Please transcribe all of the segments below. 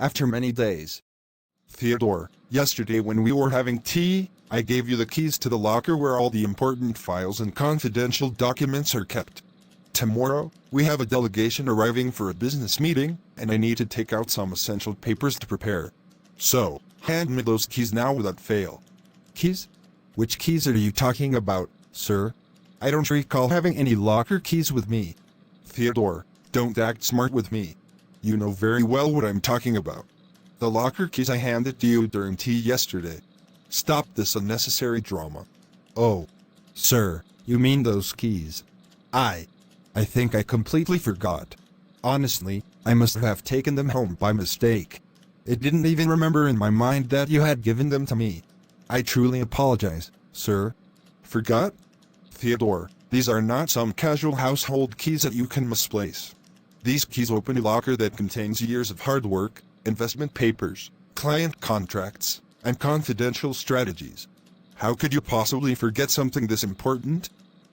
after many days. Theodore, yesterday when we were having tea, I gave you the keys to the locker where all the important files and confidential documents are kept. Tomorrow, we have a delegation arriving for a business meeting, and I need to take out some essential papers to prepare. So, hand me those keys now without fail. Keys? Which keys are you talking about, sir? I don't recall having any locker keys with me. Theodore, don't act smart with me. You know very well what I'm talking about. The locker keys I handed to you during tea yesterday. Stop this unnecessary drama. Oh, sir, you mean those keys? I think I completely forgot. Honestly, I must have taken them home by mistake. It didn't even remember in my mind that you had given them to me. I truly apologize, sir. Forgot? Theodore, these are not some casual household keys that you can misplace. These keys open a locker that contains years of hard work, investment papers, client contracts, and confidential strategies. How could you possibly forget something this important?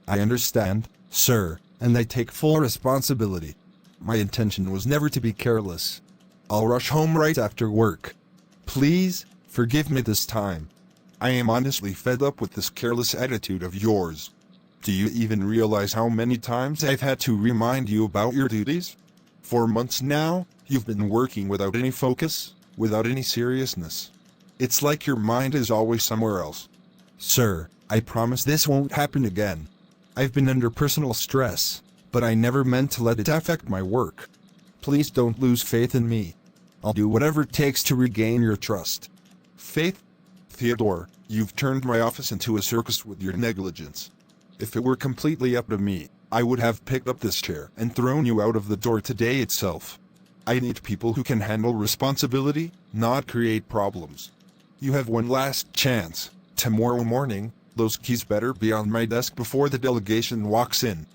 I understand, sir, and I take full responsibility. My intention was never to be careless. I'll rush home right after work. Please, forgive me this time. I am honestly fed up with this careless attitude of yours. Do you even realize how many times I've had to remind you about your duties? For months now, you've been working without any focus, without any seriousness. It's like your mind is always somewhere else. Sir, I promise this won't happen again. I've been under personal stress, but I never meant to let it affect my work. Please don't lose faith in me. I'll do whatever it takes to regain your trust. Faith? Theodore, you've turned my office into a circus with your negligence. If it were completely up to me, I would have picked up this chair and thrown you out of the door today itself. I need people who can handle responsibility, not create problems. You have one last chance. Tomorrow morning, those keys better be on my desk before the delegation walks in.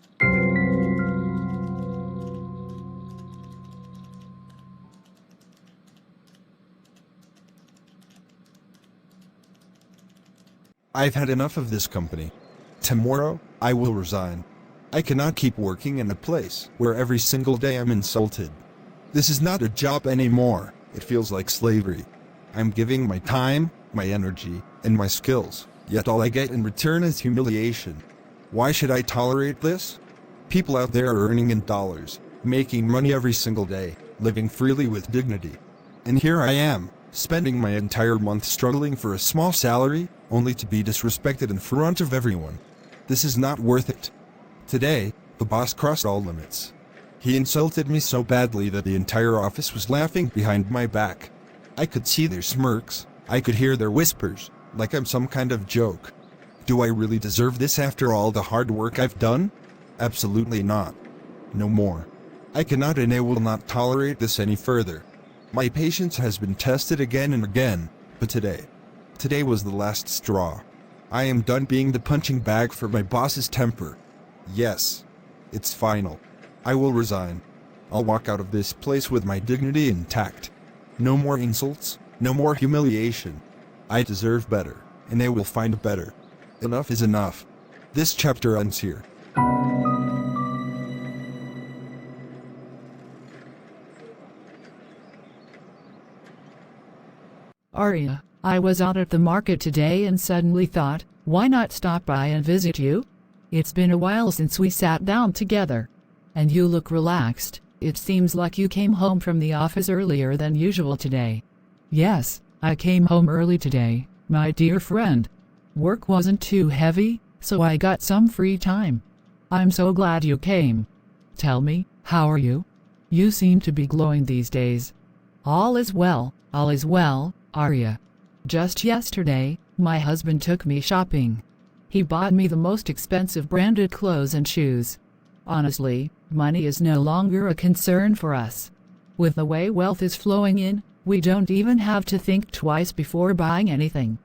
I've had enough of this company. Tomorrow, I will resign. I cannot keep working in a place where every single day I'm insulted. This is not a job anymore. It feels like slavery. I'm giving my time, my energy, and my skills, yet all I get in return is humiliation. Why should I tolerate this? People out there are earning in dollars, making money every single day, living freely with dignity. And here I am, spending my entire month struggling for a small salary, only to be disrespected in front of everyone. This is not worth it. Today, the boss crossed all limits. He insulted me so badly that the entire office was laughing behind my back. I could see their smirks, I could hear their whispers, like I'm some kind of joke. Do I really deserve this after all the hard work I've done? Absolutely not. No more. I cannot and I will not tolerate this any further. My patience has been tested again and again, but today was the last straw. I am done being the punching bag for my boss's temper. Yes, it's final. I will resign. I'll walk out of this place with my dignity intact. No more insults, no more humiliation. I deserve better, and I will find better. Enough is enough. This chapter ends here. Arya, I was out at the market today and suddenly thought, why not stop by and visit you? It's been a while since we sat down together. And you look relaxed. It seems like you came home from the office earlier than usual today. Yes, I came home early today, my dear friend. Work wasn't too heavy, so I got some free time. I'm so glad you came. Tell me, how are you? You seem to be glowing these days. All is well, Arya. Just yesterday, my husband took me shopping. He bought me the most expensive branded clothes and shoes. Honestly, money is no longer a concern for us. With the way wealth is flowing in, we don't even have to think twice before buying anything.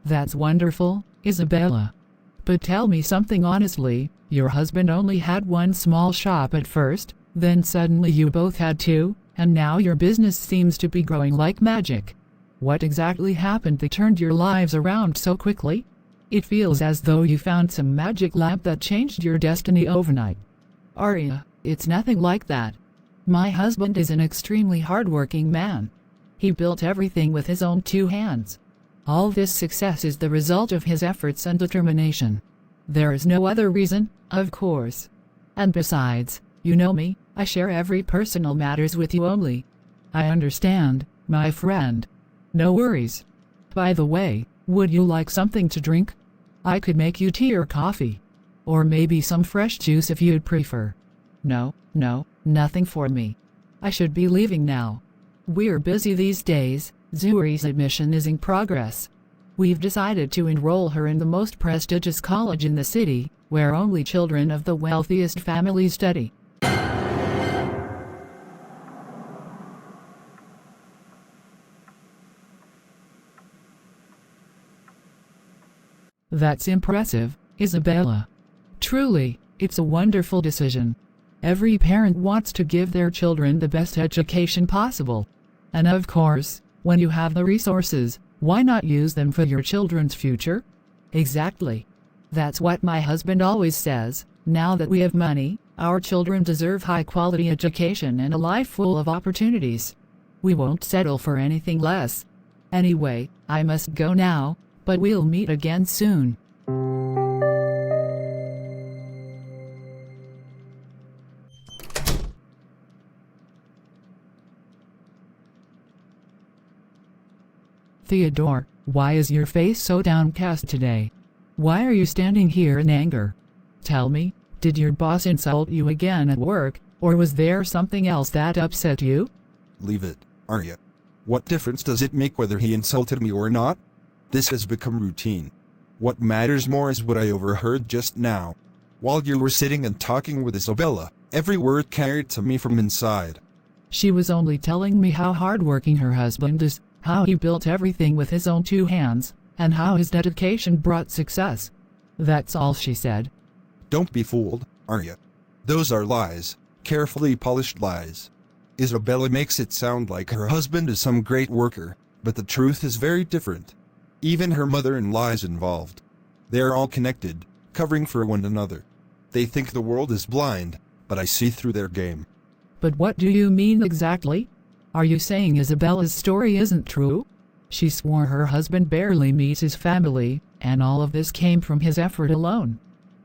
That's wonderful, Isabella. But tell me something honestly, your husband only had one small shop at first, then suddenly you both had two, and now your business seems to be growing like magic. What exactly happened that turned your lives around so quickly? It feels as though you found some magic lamp that changed your destiny overnight. Arya, it's nothing like that. My husband is an extremely hardworking man. He built everything with his own two hands. All this success is the result of his efforts and determination. There is no other reason, of course. And besides, you know me, I share every personal matters with you only. I understand, my friend. No worries. By the way, would you like something to drink? I could make you tea or coffee. Or maybe some fresh juice if you'd prefer. No, nothing for me. I should be leaving now. We're busy these days. Zuri's admission is in progress. We've decided to enroll her in the most prestigious college in the city, where only children of the wealthiest families study. That's impressive, Isabella. Truly, it's a wonderful decision. Every parent wants to give their children the best education possible. And of course, when you have the resources, why not use them for your children's future? Exactly. That's what my husband always says. Now that we have money, our children deserve high-quality education and a life full of opportunities. We won't settle for anything less. Anyway, I must go now, but we'll meet again soon. Theodore, why is your face so downcast today? Why are you standing here in anger? Tell me, did your boss insult you again at work, or was there something else that upset you? Leave it, Arya. What difference does it make whether he insulted me or not? This has become routine. What matters more is what I overheard just now. While you were sitting and talking with Isabella, every word carried to me from inside. She was only telling me how hardworking her husband is, how he built everything with his own two hands, and how his dedication brought success. That's all she said. Don't be fooled, Arya. Those are lies, carefully polished lies. Isabella makes it sound like her husband is some great worker, but the truth is very different. Even her mother-in-law is involved. They are all connected, covering for one another. They think the world is blind, but I see through their game. But what do you mean exactly? Are you saying Isabella's story isn't true? She swore her husband barely meets his family, and all of this came from his effort alone.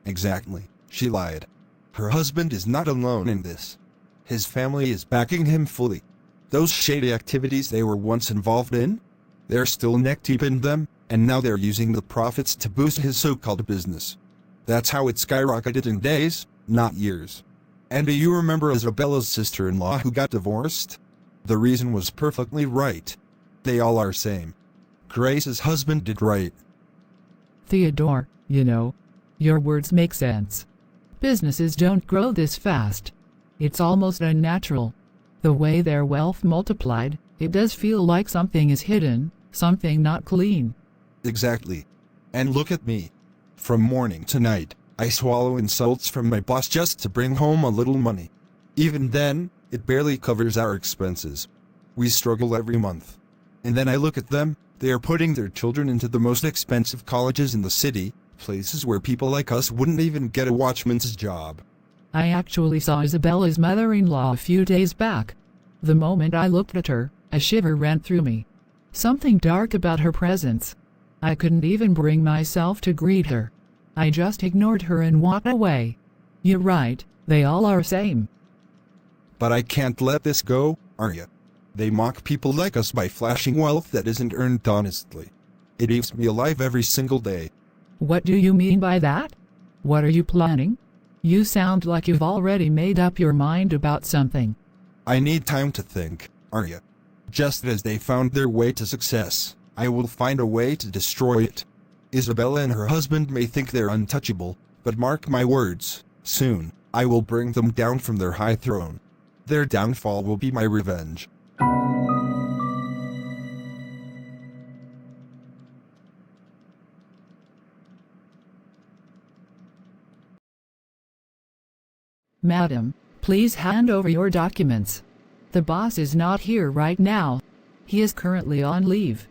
Exactly, she lied. Her husband is not alone in this. His family is backing him fully. Those shady activities they were once involved in? They're still neck-deep in them, and now they're using the profits to boost his so-called business. That's how it skyrocketed in days, not years. And do you remember Isabella's sister-in-law who got divorced? The reason was perfectly right. They all are same. Grace's husband did right. Theodore, you know, your words make sense. Businesses don't grow this fast. It's almost unnatural. The way their wealth multiplied, it does feel like something is hidden, something not clean. Exactly. And look at me. From morning to night, I swallow insults from my boss just to bring home a little money. Even then, it barely covers our expenses. We struggle every month. And then I look at them, they are putting their children into the most expensive colleges in the city, places where people like us wouldn't even get a watchman's job. I actually saw Isabella's mother-in-law a few days back. The moment I looked at her, a shiver ran through me. Something dark about her presence. I couldn't even bring myself to greet her. I just ignored her and walked away. You're right, they all are same. But I can't let this go, Arya. They mock people like us by flashing wealth that isn't earned honestly. It eats me alive every single day. What do you mean by that? What are you planning? You sound like you've already made up your mind about something. I need time to think, Arya. Just as they found their way to success, I will find a way to destroy it. Isabella and her husband may think they're untouchable, but mark my words, soon, I will bring them down from their high throne. Their downfall will be my revenge. Madam, please hand over your documents. The boss is not here right now. He is currently on leave.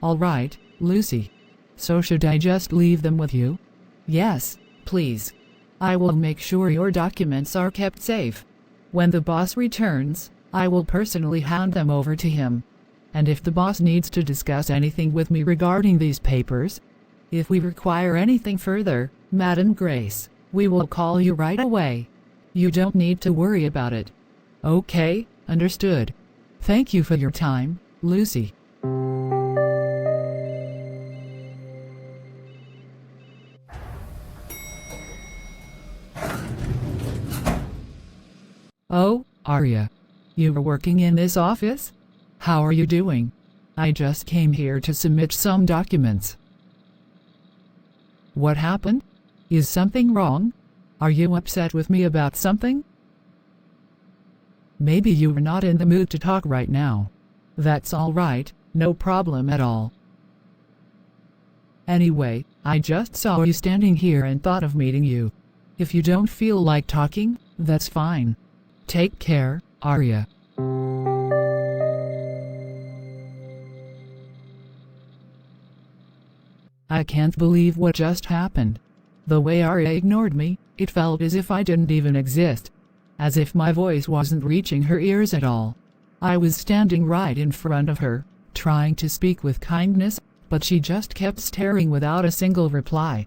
All right, Lucy. So should I just leave them with you? Yes, please. I will make sure your documents are kept safe. When the boss returns, I will personally hand them over to him. And if the boss needs to discuss anything with me regarding these papers, if we require anything further, Madam Grace, we will call you right away. You don't need to worry about it. Okay, understood. Thank you for your time, Lucy. Oh, Arya. You are working in this office? How are you doing? I just came here to submit some documents. What happened? Is something wrong? Are you upset with me about something? Maybe you are not in the mood to talk right now. That's all right, no problem at all. Anyway, I just saw you standing here and thought of meeting you. If you don't feel like talking, that's fine. Take care, Arya. I can't believe what just happened. The way Arya ignored me, it felt as if I didn't even exist. As if my voice wasn't reaching her ears at all. I was standing right in front of her, trying to speak with kindness, but she just kept staring without a single reply.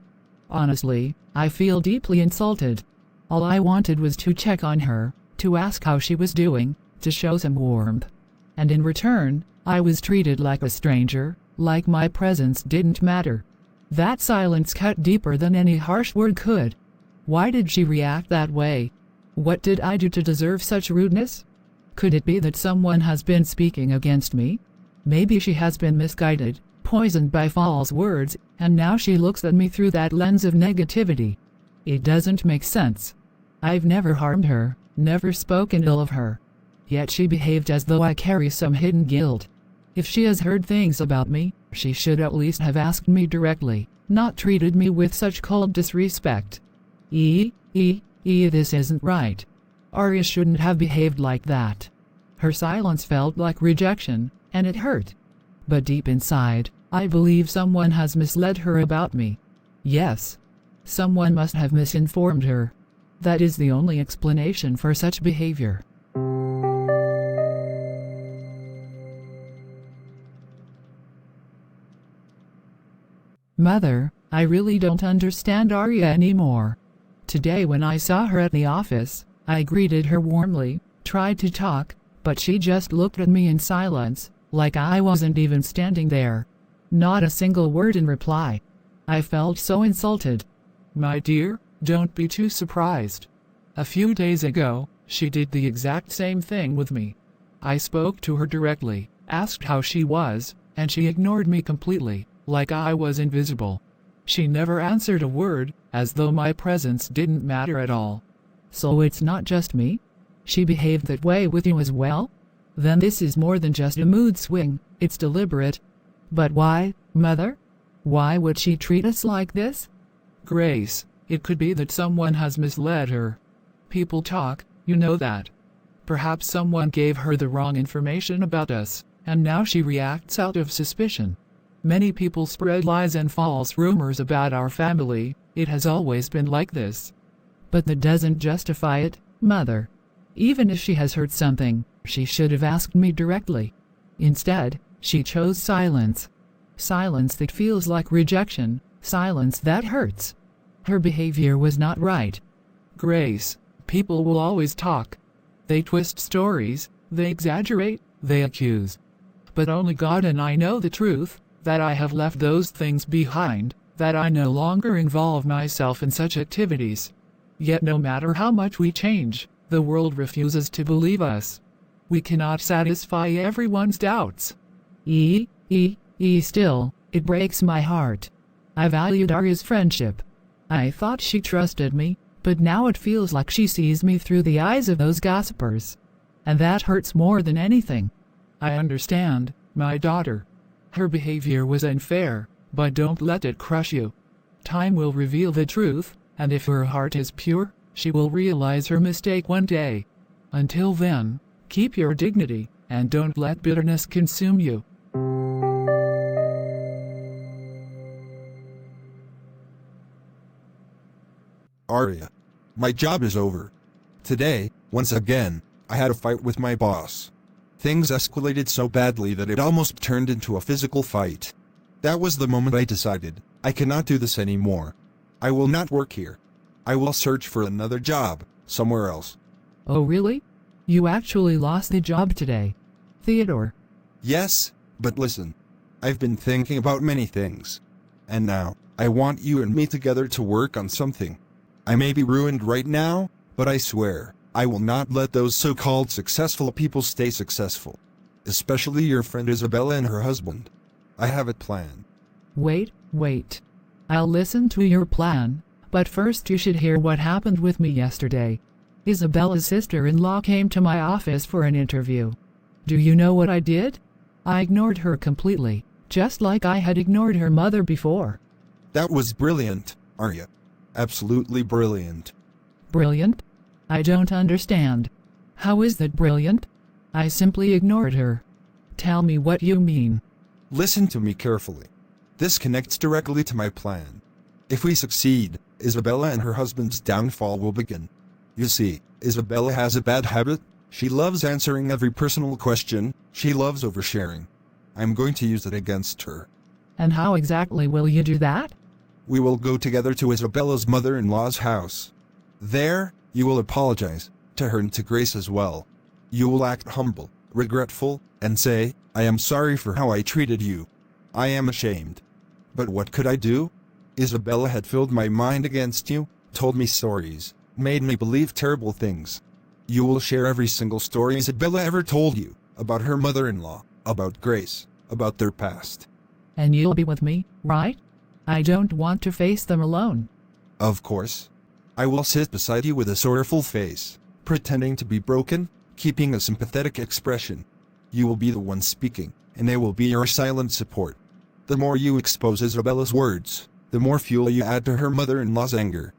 Honestly, I feel deeply insulted. All I wanted was to check on her, to ask how she was doing, to show some warmth. And in return, I was treated like a stranger, like my presence didn't matter. That silence cut deeper than any harsh word could. Why did she react that way? What did I do to deserve such rudeness? Could it be that someone has been speaking against me? Maybe she has been misguided, poisoned by false words, and now she looks at me through that lens of negativity. It doesn't make sense. I've never harmed her, never spoken ill of her. Yet she behaved as though I carry some hidden guilt. If she has heard things about me, she should at least have asked me directly, not treated me with such cold disrespect. This isn't right. Arya shouldn't have behaved like that. Her silence felt like rejection, and it hurt. But deep inside, I believe someone has misled her about me. Yes. Someone must have misinformed her. That is the only explanation for such behavior. Mother, I really don't understand Arya anymore. Today when I saw her at the office, I greeted her warmly, tried to talk, but she just looked at me in silence, like I wasn't even standing there. Not a single word in reply. I felt so insulted. My dear, don't be too surprised. A few days ago, she did the exact same thing with me. I spoke to her directly, asked how she was, and she ignored me completely, like I was invisible. She never answered a word, as though my presence didn't matter at all. So it's not just me? She behaved that way with you as well? Then this is more than just a mood swing, it's deliberate. But why, Mother? Why would she treat us like this? Grace, it could be that someone has misled her. People talk, you know that. Perhaps someone gave her the wrong information about us, and now she reacts out of suspicion. Many people spread lies and false rumors about our family. It has always been like this. But that doesn't justify it, Mother. Even if she has heard something, she should have asked me directly. Instead, she chose silence. Silence that feels like rejection, silence that hurts. Her behavior was not right. Grace, people will always talk. They twist stories, they exaggerate, they accuse. But only God and I know the truth, that I have left those things behind, that I no longer involve myself in such activities. Yet no matter how much we change, the world refuses to believe us. We cannot satisfy everyone's doubts. Still, it breaks my heart. I valued Arya's friendship. I thought she trusted me, but now it feels like she sees me through the eyes of those gossipers. And that hurts more than anything. I understand, my daughter. Her behavior was unfair, but don't let it crush you. Time will reveal the truth, and if her heart is pure, she will realize her mistake one day. Until then, keep your dignity, and don't let bitterness consume you. Arya. My job is over. Today, once again, I had a fight with my boss. Things escalated so badly that it almost turned into a physical fight. That was the moment I decided, I cannot do this anymore. I will not work here. I will search for another job, somewhere else. Oh really? You actually lost the job today. Theodore. Yes, but listen. I've been thinking about many things. And now, I want you and me together to work on something. I may be ruined right now, but I swear, I will not let those so-called successful people stay successful. Especially your friend Isabella and her husband. I have a plan. Wait. I'll listen to your plan, but first you should hear what happened with me yesterday. Isabella's sister-in-law came to my office for an interview. Do you know what I did? I ignored her completely, just like I had ignored her mother before. That was brilliant, Arya. Absolutely brilliant. Brilliant? I don't understand. How is that brilliant? I simply ignored her. Tell me what you mean. Listen to me carefully. This connects directly to my plan. If we succeed, Isabella and her husband's downfall will begin. You see, Isabella has a bad habit. She loves answering every personal question. She loves oversharing. I'm going to use it against her. And how exactly will you do that? We will go together to Isabella's mother-in-law's house. There, you will apologize, to her and to Grace as well. You will act humble, regretful, and say, I am sorry for how I treated you. I am ashamed. But what could I do? Isabella had filled my mind against you, told me stories, made me believe terrible things. You will share every single story Isabella ever told you, about her mother-in-law, about Grace, about their past. And you'll be with me, right? I don't want to face them alone. Of course. I will sit beside you with a sorrowful face, pretending to be broken, keeping a sympathetic expression. You will be the one speaking, and I will be your silent support. The more you expose Isabella's words, the more fuel you add to her mother-in-law's anger.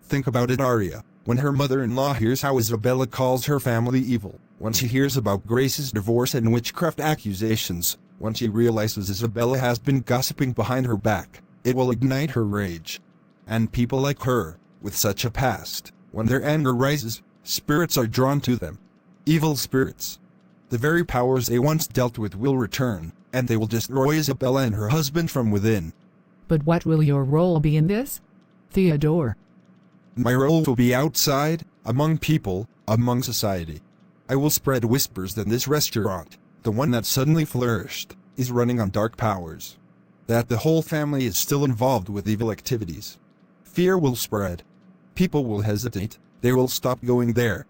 Think about it, Arya. When her mother-in-law hears how Isabella calls her family evil, when she hears about Grace's divorce and witchcraft accusations, when she realizes Isabella has been gossiping behind her back, it will ignite her rage. And people like her, with such a past, when their anger rises, spirits are drawn to them. Evil spirits. The very powers they once dealt with will return, and they will destroy Isabella and her husband from within. But what will your role be in this? Theodore. My role will be outside, among people, among society. I will spread whispers that this restaurant, the one that suddenly flourished, is running on dark powers. That the whole family is still involved with evil activities. Fear will spread. People will hesitate, they will stop going there.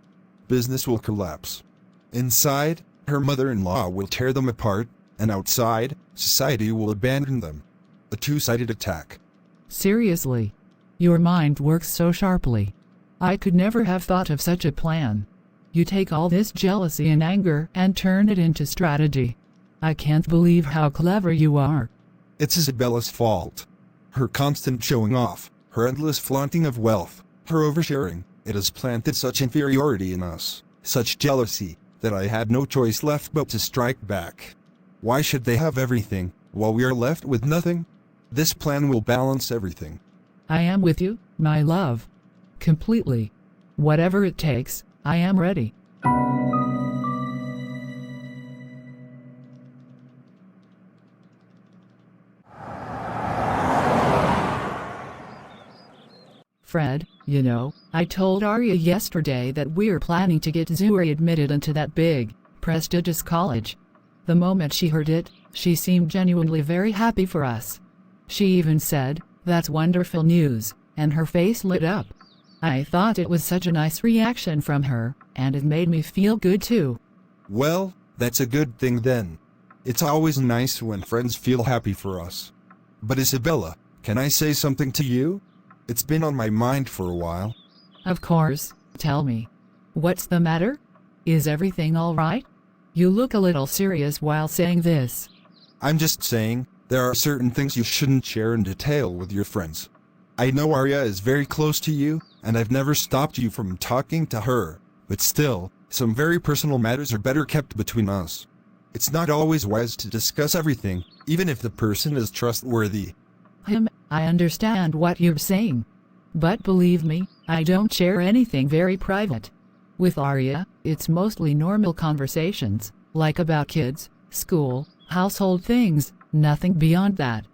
Business will collapse. Inside, her mother-in-law will tear them apart, and outside, society will abandon them. A two-sided attack. Seriously. Your mind works so sharply. I could never have thought of such a plan. You take all this jealousy and anger and turn it into strategy. I can't believe how clever you are. It's Isabella's fault. Her constant showing off, her endless flaunting of wealth, her oversharing, it has planted such inferiority in us, such jealousy, that I had no choice left but to strike back. Why should they have everything, while we are left with nothing? This plan will balance everything. I am with you, my love. Completely. Whatever it takes, I am ready. Fred, you know, I told Arya yesterday that we're planning to get Zuri admitted into that big, prestigious college. The moment she heard it, she seemed genuinely very happy for us. She even said, "That's wonderful news," and her face lit up. I thought it was such a nice reaction from her, and it made me feel good too. Well, that's a good thing then. It's always nice when friends feel happy for us. But Isabella, can I say something to you? It's been on my mind for a while. Of course, tell me. What's the matter? Is everything all right? You look a little serious while saying this. I'm just saying, there are certain things you shouldn't share in detail with your friends. I know Arya is very close to you, and I've never stopped you from talking to her, but still, some very personal matters are better kept between us. It's not always wise to discuss everything, even if the person is trustworthy. I understand what you're saying. But believe me, I don't share anything very private. With Arya, it's mostly normal conversations, like about kids, school, household things, nothing beyond that.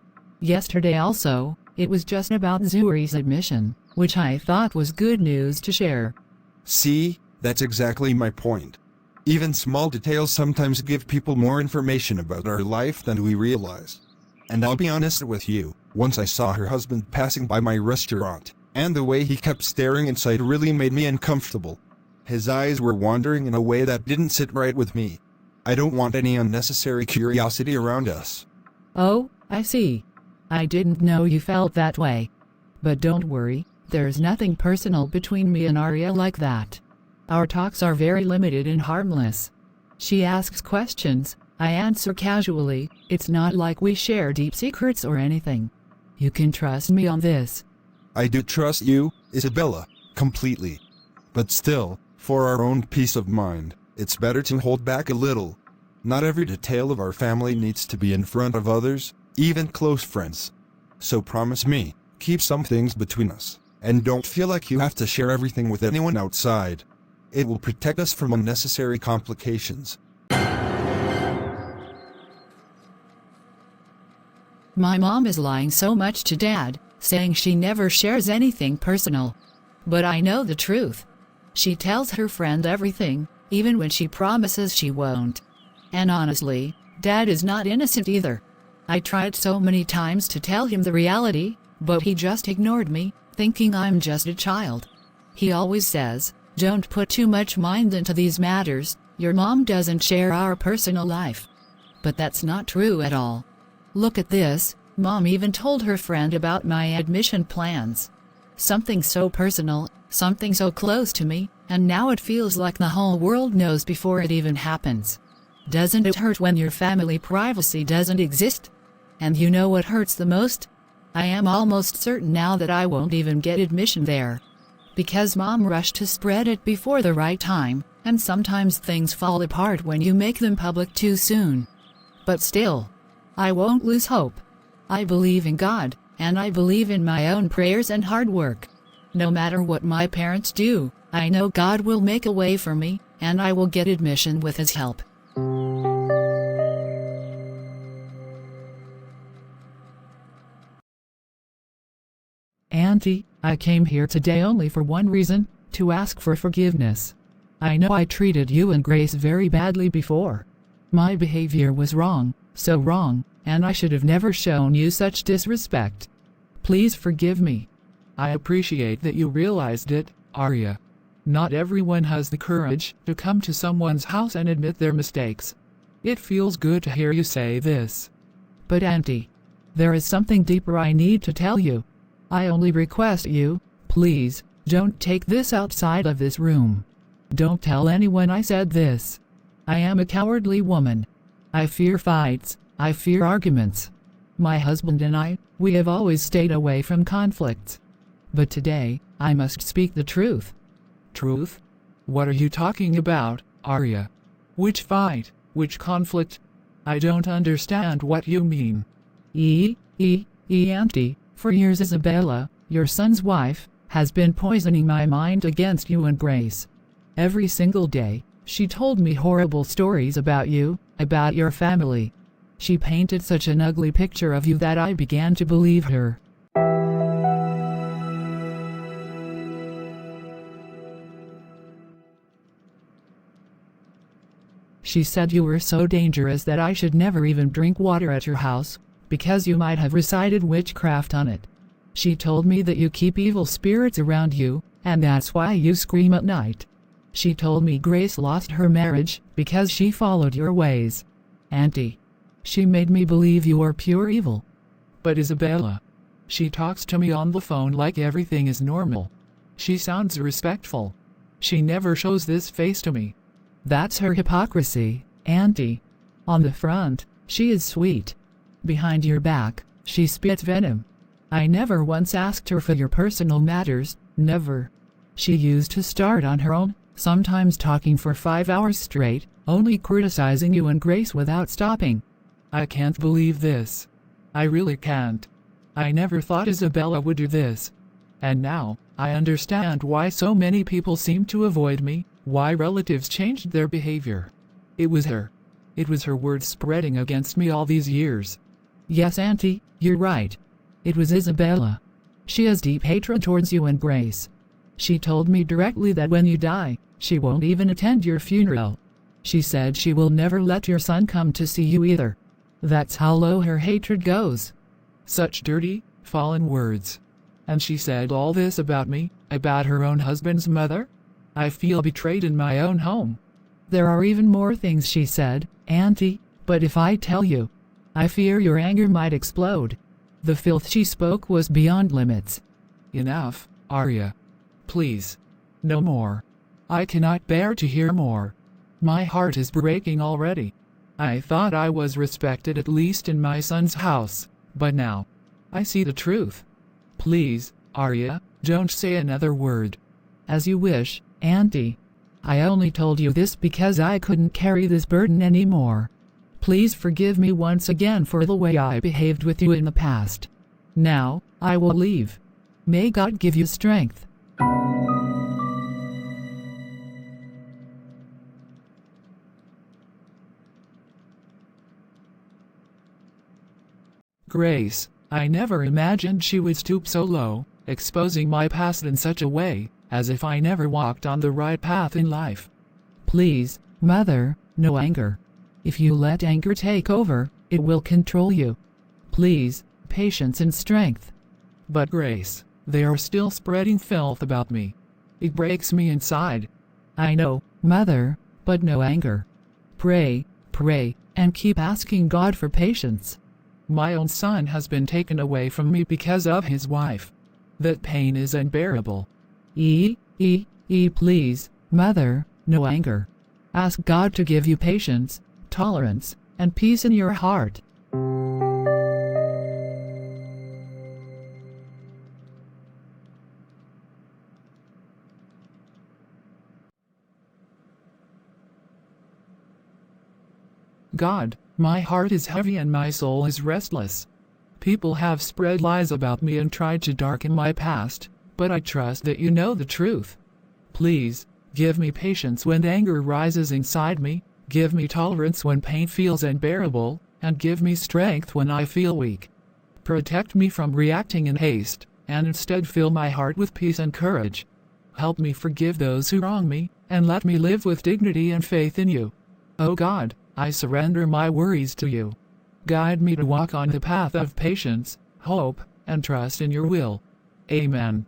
Yesterday also, it was just about Zuri's admission, which I thought was good news to share. See, that's exactly my point. Even small details sometimes give people more information about our life than we realize. And I'll be honest with you, once I saw her husband passing by my restaurant, and the way he kept staring inside really made me uncomfortable. His eyes were wandering in a way that didn't sit right with me. I don't want any unnecessary curiosity around us. Oh, I see. I didn't know you felt that way. But don't worry, there's nothing personal between me and Arya like that. Our talks are very limited and harmless. She asks questions, I answer casually. It's not like we share deep secrets or anything. You can trust me on this. I do trust you, Isabella, completely. But still, for our own peace of mind, it's better to hold back a little. Not every detail of our family needs to be in front of others, even close friends. So promise me, keep some things between us, and don't feel like you have to share everything with anyone outside. It will protect us from unnecessary complications. My mom is lying so much to Dad, saying she never shares anything personal. But I know the truth. She tells her friend everything, even when she promises she won't. And honestly, Dad is not innocent either. I tried so many times to tell him the reality, but he just ignored me, thinking I'm just a child. He always says, "Don't put too much mind into these matters, your mom doesn't share our personal life." But that's not true at all. Look at this, Mom even told her friend about my admission plans. Something so personal, something so close to me, and now it feels like the whole world knows before it even happens. Doesn't it hurt when your family privacy doesn't exist? And you know what hurts the most? I am almost certain now that I won't even get admission there. Because Mom rushed to spread it before the right time, and sometimes things fall apart when you make them public too soon. But still, I won't lose hope. I believe in God, and I believe in my own prayers and hard work. No matter what my parents do, I know God will make a way for me, and I will get admission with His help. Auntie, I came here today only for one reason, to ask for forgiveness. I know I treated you and Grace very badly before. My behavior was wrong, so wrong, and I should have never shown you such disrespect. Please forgive me. I appreciate that you realized it, Arya. Not everyone has the courage to come to someone's house and admit their mistakes. It feels good to hear you say this. But Auntie, there is something deeper I need to tell you. I only request you, please, don't take this outside of this room. Don't tell anyone I said this. I am a cowardly woman. I fear fights, I fear arguments. My husband and I, we have always stayed away from conflicts. But today, I must speak the truth. Truth? What are you talking about, Arya? Which fight, which conflict? I don't understand what you mean. Auntie, for years Isabella, your son's wife, has been poisoning my mind against you and Grace. Every single day, she told me horrible stories about you, about your family. She painted such an ugly picture of you that I began to believe her. She said you were so dangerous that I should never even drink water at your house, because you might have recited witchcraft on it. She told me that you keep evil spirits around you, and that's why you scream at night. She told me Grace lost her marriage because she followed your ways. Auntie, she made me believe you are pure evil. But Isabella, she talks to me on the phone like everything is normal. She sounds respectful. She never shows this face to me. That's her hypocrisy, Auntie. On the front, she is sweet. Behind your back, she spits venom. I never once asked her for your personal matters, never. She used to start on her own, sometimes talking for 5 hours straight, only criticizing you and Grace without stopping. I can't believe this. I really can't. I never thought Isabella would do this. And now, I understand why so many people seem to avoid me, Why relatives changed their behavior. It was her. It was her words spreading against me all these years. Yes, Auntie, you're right. It was Isabella. She has deep hatred towards you and Grace. She told me directly that when you die, she won't even attend your funeral. She said she will never let your son come to see you either. That's how low her hatred goes. Such dirty, fallen words. And she said all this about me, about her own husband's mother? I feel betrayed in my own home. There are even more things she said, Auntie, but if I tell you, I fear your anger might explode. The filth she spoke was beyond limits. Enough, Arya. Please. No more. I cannot bear to hear more. My heart is breaking already. I thought I was respected at least in my son's house, but now I see the truth. Please, Arya, don't say another word. As you wish, Auntie. I only told you this because I couldn't carry this burden anymore. Please forgive me once again for the way I behaved with you in the past. Now, I will leave. May God give you strength. Grace, I never imagined she would stoop so low, exposing my past in such a way, as if I never walked on the right path in life. Please, Mother, no anger. If you let anger take over, it will control you. Please, patience and strength. But Grace, they are still spreading filth about me. It breaks me inside. I know, Mother, but no anger. Pray, and keep asking God for patience. My own son has been taken away from me because of his wife. That pain is unbearable. Please, Mother, no anger. Ask God to give you patience, tolerance, and peace in your heart. God, my heart is heavy and my soul is restless. People have spread lies about me and tried to darken my past, but I trust that you know the truth. Please, give me patience when anger rises inside me, give me tolerance when pain feels unbearable, and give me strength when I feel weak. Protect me from reacting in haste, and instead fill my heart with peace and courage. Help me forgive those who wrong me, and let me live with dignity and faith in you. Oh God, I surrender my worries to you. Guide me to walk on the path of patience, hope, and trust in your will. Amen.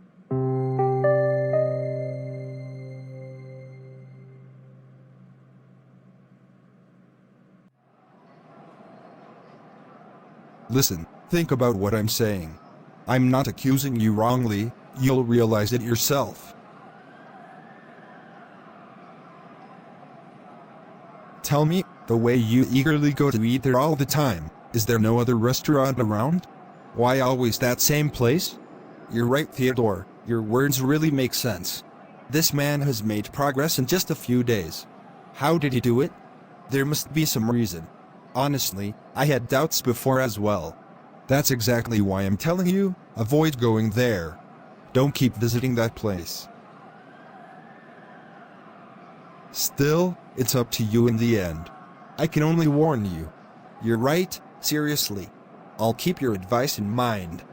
Listen, think about what I'm saying. I'm not accusing you wrongly, you'll realize it yourself. Tell me, the way you eagerly go to eat there all the time, is there no other restaurant around? Why always that same place? You're right, Theodore, your words really make sense. This man has made progress in just a few days. How did he do it? There must be some reason. Honestly, I had doubts before as well. That's exactly why I'm telling you, avoid going there. Don't keep visiting that place. Still, it's up to you in the end. I can only warn you. You're right, seriously. I'll keep your advice in mind.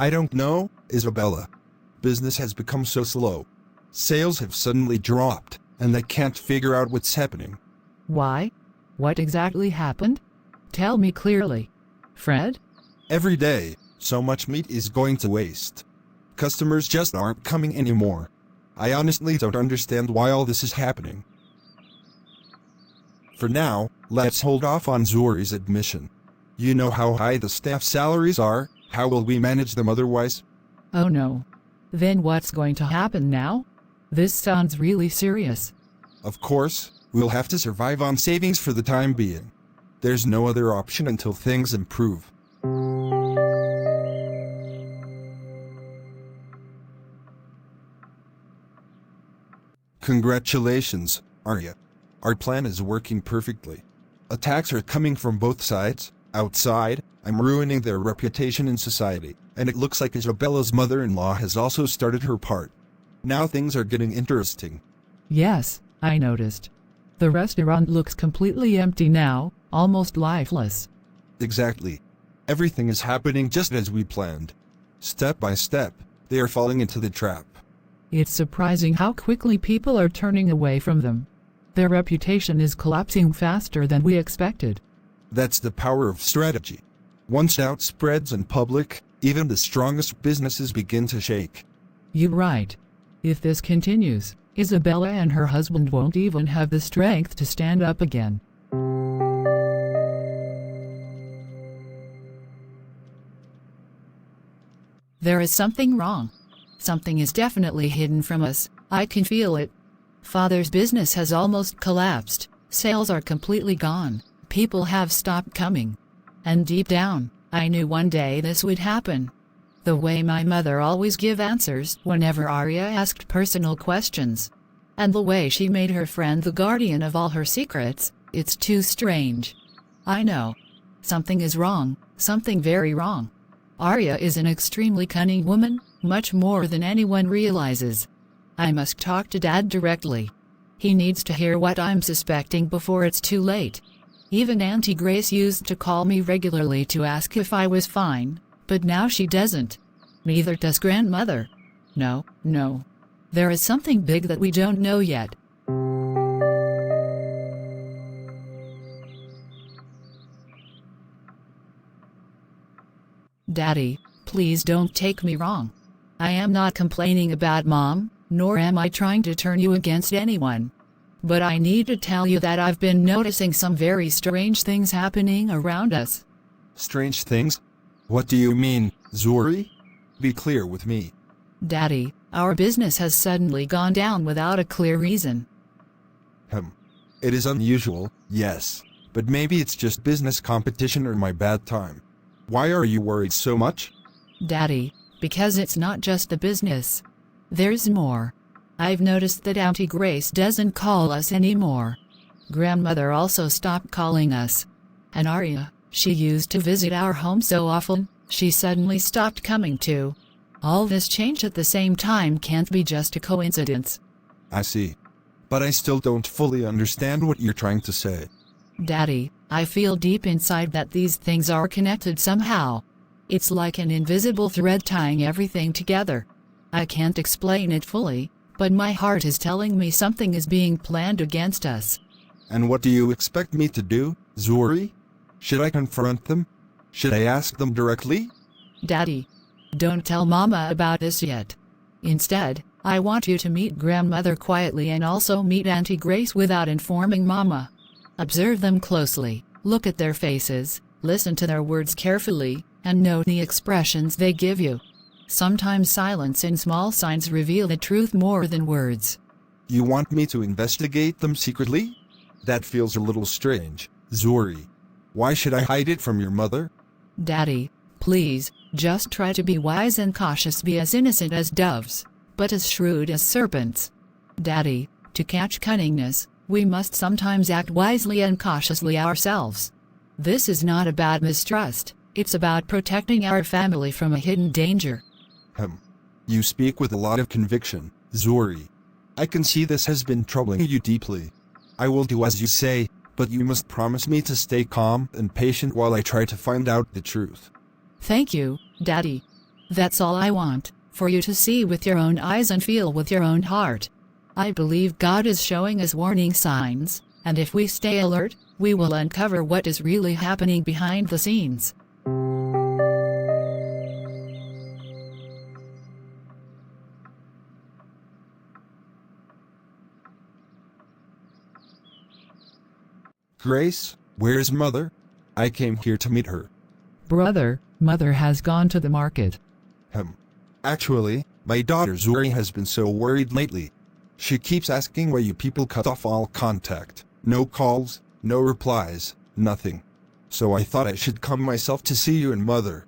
I don't know, Isabella. Business has become so slow. Sales have suddenly dropped, and they can't figure out what's happening. Why? What exactly happened? Tell me clearly. Fred? Every day, so much meat is going to waste. Customers just aren't coming anymore. I honestly don't understand why all this is happening. For now, let's hold off on Zuri's admission. You know how high the staff salaries are, how will we manage them otherwise? Oh no. Then what's going to happen now? This sounds really serious. Of course, we'll have to survive on savings for the time being. There's no other option until things improve. Congratulations, Arya. Our plan is working perfectly. Attacks are coming from both sides. Outside, I'm ruining their reputation in society, and it looks like Isabella's mother-in-law has also started her part. Now things are getting interesting. Yes, I noticed. The restaurant looks completely empty now, almost lifeless. Exactly. Everything is happening just as we planned. Step by step, they are falling into the trap. It's surprising how quickly people are turning away from them. Their reputation is collapsing faster than we expected. That's the power of strategy. Once doubt spreads in public, even the strongest businesses begin to shake. You're right. If this continues, Isabella and her husband won't even have the strength to stand up again. There is something wrong. Something is definitely hidden from us. I can feel it. Father's business has almost collapsed. Sales are completely gone. People have stopped coming. And deep down, I knew one day this would happen. The way my mother always gave answers whenever Arya asked personal questions. And the way she made her friend the guardian of all her secrets, it's too strange. I know. Something is wrong, something very wrong. Arya is an extremely cunning woman, much more than anyone realizes. I must talk to Dad directly. He needs to hear what I'm suspecting before it's too late. Even Auntie Grace used to call me regularly to ask if I was fine, but now she doesn't. Neither does Grandmother. No. There is something big that we don't know yet. Daddy, please don't take me wrong. I am not complaining about Mom, nor am I trying to turn you against anyone. But I need to tell you that I've been noticing some very strange things happening around us. Strange things? What do you mean, Zuri? Be clear with me. Daddy, our business has suddenly gone down without a clear reason. It is unusual, yes, but maybe it's just business competition or my bad time. Why are you worried so much? Daddy, because it's not just the business. There's more. I've noticed that Auntie Grace doesn't call us anymore. Grandmother also stopped calling us. And Arya, she used to visit our home so often, she suddenly stopped coming too. All this change at the same time can't be just a coincidence. I see. But I still don't fully understand what you're trying to say. Daddy, I feel deep inside that these things are connected somehow. It's like an invisible thread tying everything together. I can't explain it fully, but my heart is telling me something is being planned against us. And what do you expect me to do, Zuri? Should I confront them? Should I ask them directly? Daddy, don't tell Mama about this yet. Instead, I want you to meet Grandmother quietly and also meet Auntie Grace without informing Mama. Observe them closely, look at their faces, listen to their words carefully, and note the expressions they give you. Sometimes silence and small signs reveal the truth more than words. You want me to investigate them secretly? That feels a little strange, Zuri. Why should I hide it from your mother? Daddy, please, just try to be wise and cautious. Be as innocent as doves, but as shrewd as serpents. Daddy, to catch cunningness, we must sometimes act wisely and cautiously ourselves. This is not about mistrust, it's about protecting our family from a hidden danger. You speak with a lot of conviction, Zuri. I can see this has been troubling you deeply. I will do as you say, but you must promise me to stay calm and patient while I try to find out the truth. Thank you, Daddy. That's all I want. for you to see with your own eyes and feel with your own heart. I believe God is showing us warning signs, and if we stay alert, we will uncover what is really happening behind the scenes. Grace, where's Mother? I came here to meet her. Brother, Mother has gone to the market. Actually, my daughter Zuri has been so worried lately. She keeps asking why you people cut off all contact. No calls, no replies, nothing. So I thought I should come myself to see you and Mother.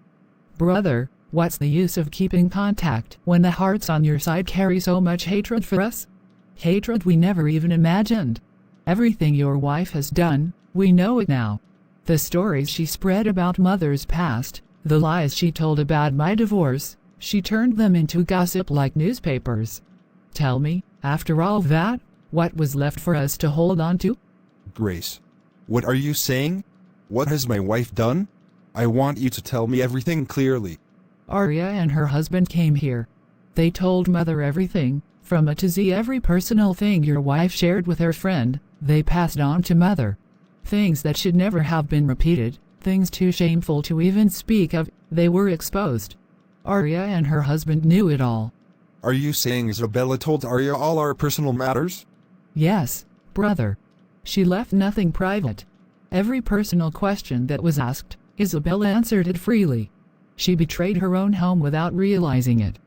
Brother, what's the use of keeping contact when the hearts on your side carry so much hatred for us? Hatred we never even imagined. Everything your wife has done, we know it now. The stories she spread about Mother's past, the lies she told about my divorce, she turned them into gossip like newspapers. Tell me, after all that, what was left for us to hold on to? Grace, what are you saying? What has my wife done? I want you to tell me everything clearly. Arya and her husband came here. They told Mother everything, from A to Z. Every personal thing your wife shared with her friend, they passed on to Mother. Things that should never have been repeated, things too shameful to even speak of, they were exposed. Arya and her husband knew it all. Are you saying Isabella told Arya all our personal matters? Yes, brother. She left nothing private. Every personal question that was asked, Isabella answered it freely. She betrayed her own home without realizing it.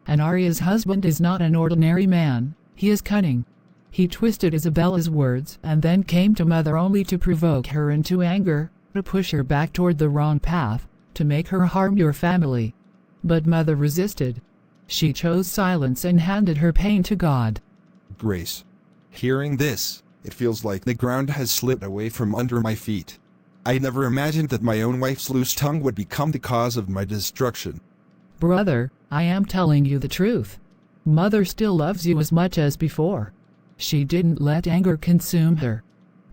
And Arya's husband is not an ordinary man, he is cunning. He twisted Isabella's words and then came to Mother only to provoke her into anger, to push her back toward the wrong path, to make her harm your family. But Mother resisted. She chose silence and handed her pain to God. Grace, hearing this, it feels like the ground has slipped away from under my feet. I never imagined that my own wife's loose tongue would become the cause of my destruction. Brother, I am telling you the truth. Mother still loves you as much as before. She didn't let anger consume her.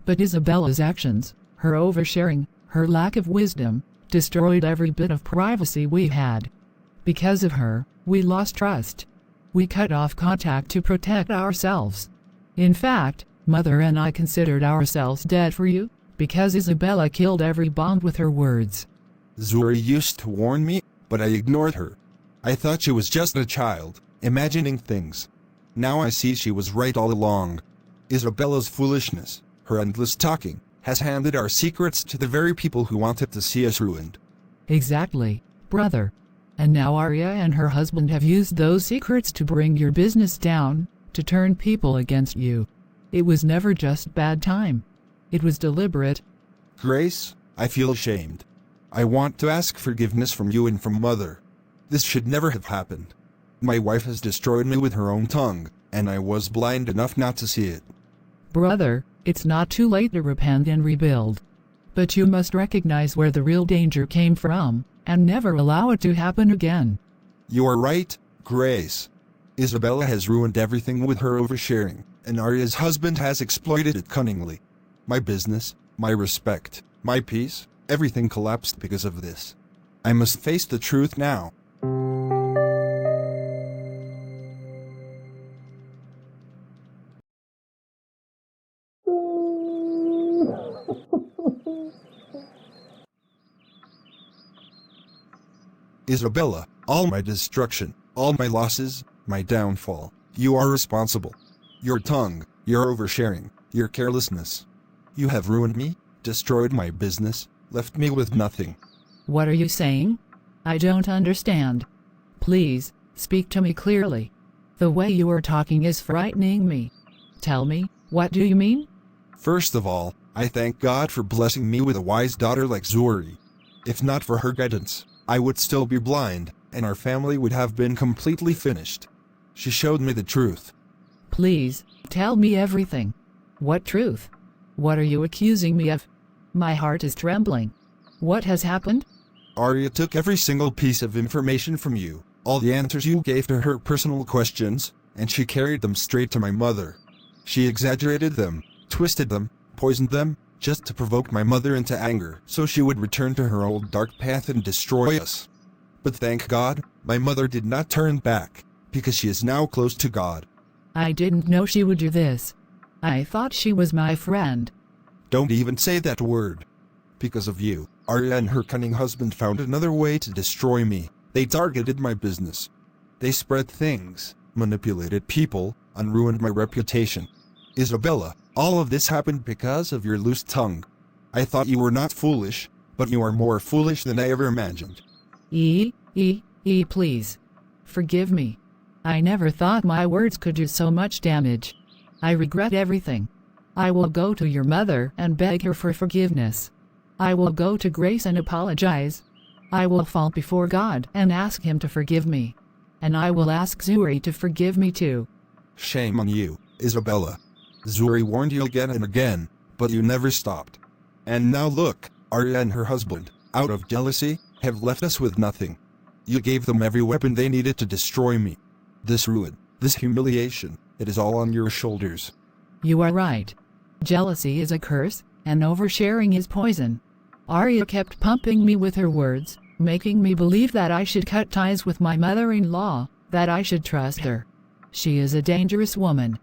But Isabella's actions, her oversharing, her lack of wisdom, destroyed every bit of privacy we had. Because of her, we lost trust. We cut off contact to protect ourselves. In fact, Mother and I considered ourselves dead for you, because Isabella killed every bond with her words. Zuri used to warn me, but I ignored her. I thought she was just a child, imagining things. Now I see she was right all along. Isabella's foolishness, her endless talking, has handed our secrets to the very people who wanted to see us ruined. Exactly, brother. And now Arya and her husband have used those secrets to bring your business down, to turn people against you. It was never just bad time. It was deliberate. Grace, I feel ashamed. I want to ask forgiveness from you and from Mother. This should never have happened. My wife has destroyed me with her own tongue, and I was blind enough not to see it. Brother, it's not too late to repent and rebuild. But you must recognize where the real danger came from, and never allow it to happen again. You are right, Grace. Isabella has ruined everything with her oversharing, and Arya's husband has exploited it cunningly. My business, my respect, my peace, everything collapsed because of this. I must face the truth now. Isabella, all my destruction, all my losses, my downfall, you are responsible. Your tongue, your oversharing, your carelessness. You have ruined me, destroyed my business, left me with nothing. What are you saying? I don't understand. Please, speak to me clearly. The way you are talking is frightening me. Tell me, what do you mean? First of all, I thank God for blessing me with a wise daughter like Zuri. If not for her guidance, I would still be blind, and our family would have been completely finished. She showed me the truth. Please, tell me everything. What truth? What are you accusing me of? My heart is trembling. What has happened? Arya took every single piece of information from you, all the answers you gave to her personal questions, and she carried them straight to my mother. She exaggerated them, twisted them, poisoned them, just to provoke my mother into anger so she would return to her old dark path and destroy us. But thank God, my mother did not turn back, because she is now close to God. I didn't know she would do this. I thought she was my friend. Don't even say that word. Because of you, Arya and her cunning husband found another way to destroy me. They targeted my business. They spread things, manipulated people, and ruined my reputation. Isabella, all of this happened because of your loose tongue. I thought you were not foolish, but you are more foolish than I ever imagined. Please. Forgive me. I never thought my words could do so much damage. I regret everything. I will go to your mother and beg her for forgiveness. I will go to Grace and apologize. I will fall before God and ask him to forgive me. And I will ask Zuri to forgive me too. Shame on you, Isabella. Zuri warned you again and again, but you never stopped. And now look, Arya and her husband, out of jealousy, have left us with nothing. You gave them every weapon they needed to destroy me. This ruin, this humiliation, it is all on your shoulders. You are right. Jealousy is a curse, and oversharing is poison. Arya kept pumping me with her words, making me believe that I should cut ties with my mother-in-law, that I should trust her. She is a dangerous woman.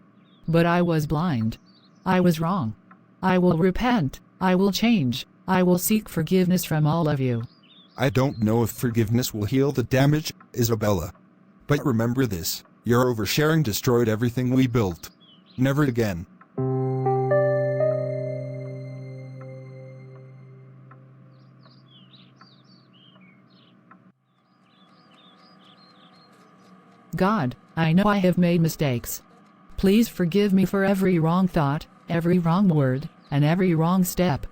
But I was blind. I was wrong. I will repent. I will change. I will seek forgiveness from all of you. I don't know if forgiveness will heal the damage, Isabella. But remember this, your oversharing destroyed everything we built. Never again. God, I know I have made mistakes. Please forgive me for every wrong thought, every wrong word, and every wrong step.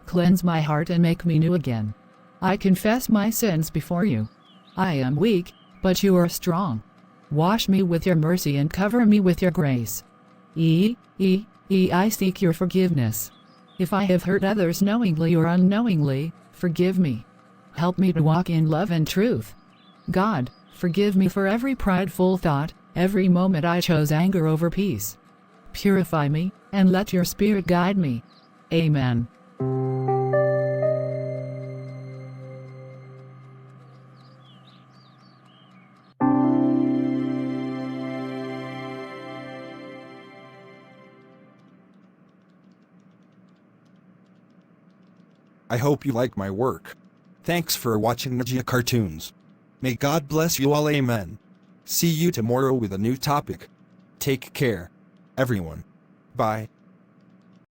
Cleanse my heart and make me new again. I confess my sins before you. I am weak, but you are strong. Wash me with your mercy and cover me with your grace. I seek your forgiveness. If I have hurt others knowingly or unknowingly, forgive me. Help me to walk in love and truth. God, forgive me for every prideful thought, every moment I chose anger over peace. Purify me, and let your Spirit guide me. Amen. I hope you like my work. Thanks for watching Najia Cartoons. May God bless you all, amen. See you tomorrow with a new topic. Take care, everyone. Bye.